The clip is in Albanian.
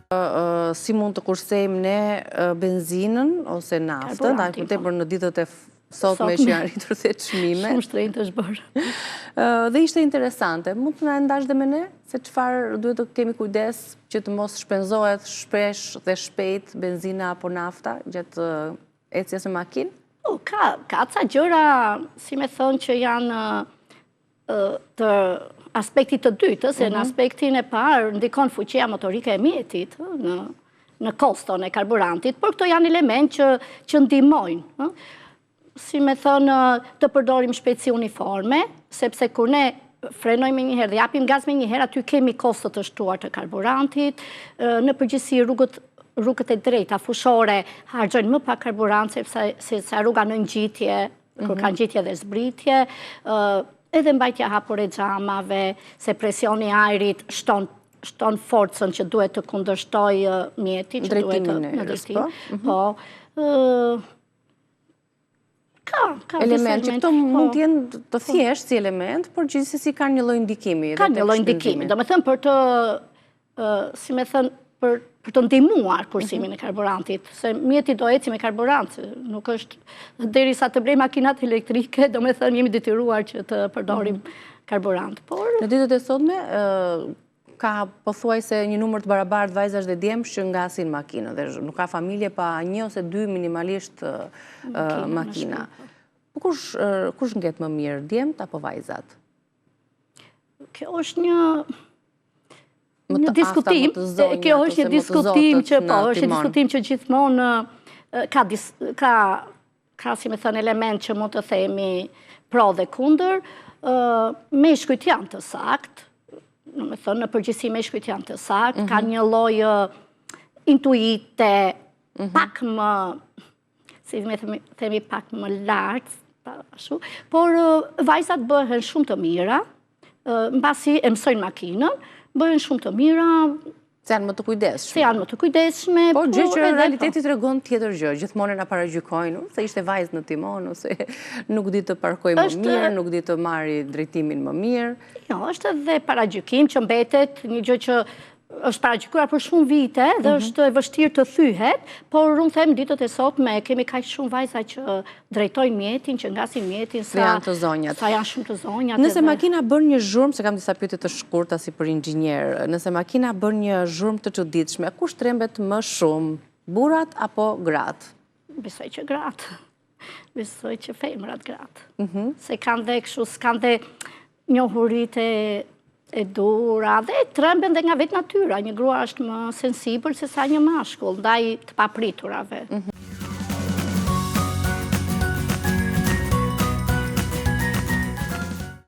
si mund të kursejmë ne benzinën ose naftën, da për tepër në ditët e sotme që janë rritur të çmime. Shumë shtrenjtë është bërë. Dhe ishte interesante. Mund të na ndash dhe me ne se çfarë duhet të kemi kujdes që të mos shpenzohet shpesh dhe shpejt benzina apo nafta gjatë ecjes me makinë? Ka ca gjëra, si me thënë, që janë të aspektit të dytë, se në aspektin e parë ndikon fuqia motorike e mjetit në koston e karburantit, por këto janë element që ndihmojnë. Si me thënë, të përdorim shpejtësi uniforme, sepse kur ne frenojmë njëherë dhe japim gaz me njëherë, aty kemi kostot të shtuar të karburantit, në përgjithësi rrugët e drejta fushore harxojnë më pak karburant, sepse rruga në ngjitje, kur ka ngjitje dhe zbritje, edhe mbajtja hapur e xhamave, se presioni i ajrit shton forcën që duhet të kundërshtoj mjeti, që duhet të në drejtim. Po. Ka element që këto mund të jenë të thjeshtë si element, por gjithsesi kanë një lloj ndikimi. Ka një lloj ndikimi. Domethënë për të, si me thënë, për të ndihmuar kursimin e karburantit, se mjeti do eci me karburant, nuk është derisa të blej makinat elektrike, domethënë jemi detyruar që të përdorim karburant. Në ditët e sotme ka pothuajse një numër të barabartë vajzash dhe djemsh që ngasin makinën dhe nuk ka familje pa një ose dy minimalisht makina. Kush ngjet më mirë, djemt apo vajzat? Kjo është një diskutim, kjo është një diskutim që është një diskutim që gjithmonë ka si me thënë element që mund të themi pro dhe kundër, meshkujt janë të saktë, në përgjithësi meshkujt janë të saktë, ka një lloj intuite pak më, si me themi pak më lartë, por vajzat bëhen shumë të mira, mbasi e mësojnë makinën, bëhen shumë të mira, se janë më të kujdesshme. Se janë më të kujdesshme. Por gjë që realiteti tregon tjetër gjë, gjithmonë na paragjykojnë, se ishte vajzë në timon, ose nuk di të parkojë më mirë, nuk di të marrë drejtimin më mirë. Jo, është edhe paragjykim që mbetet një gjë që është paragjykuar për shumë vite dhe është e vështirë të thyhet, por unë them ditët e sotme kemi kaq shumë vajza që drejtojnë mjetin, që ngasin mjetin, sa janë të zonjat. Sa janë shumë të zonjat. Nëse makina bën një zhurmë, se kam disa pyetje të shkurta si për inxhinier, nëse makina bën një zhurmë të çuditshme, kush trembet më shumë, burrat apo gratë? Besoj që gratë. Besoj që femrat gratë. Se kanë dhe kështu, s'kanë dhe njohuritë e dura dhe tremben dhe nga vetë natyra. Një grua është më sensibël se sa një mashkull, ndaj të papriturave.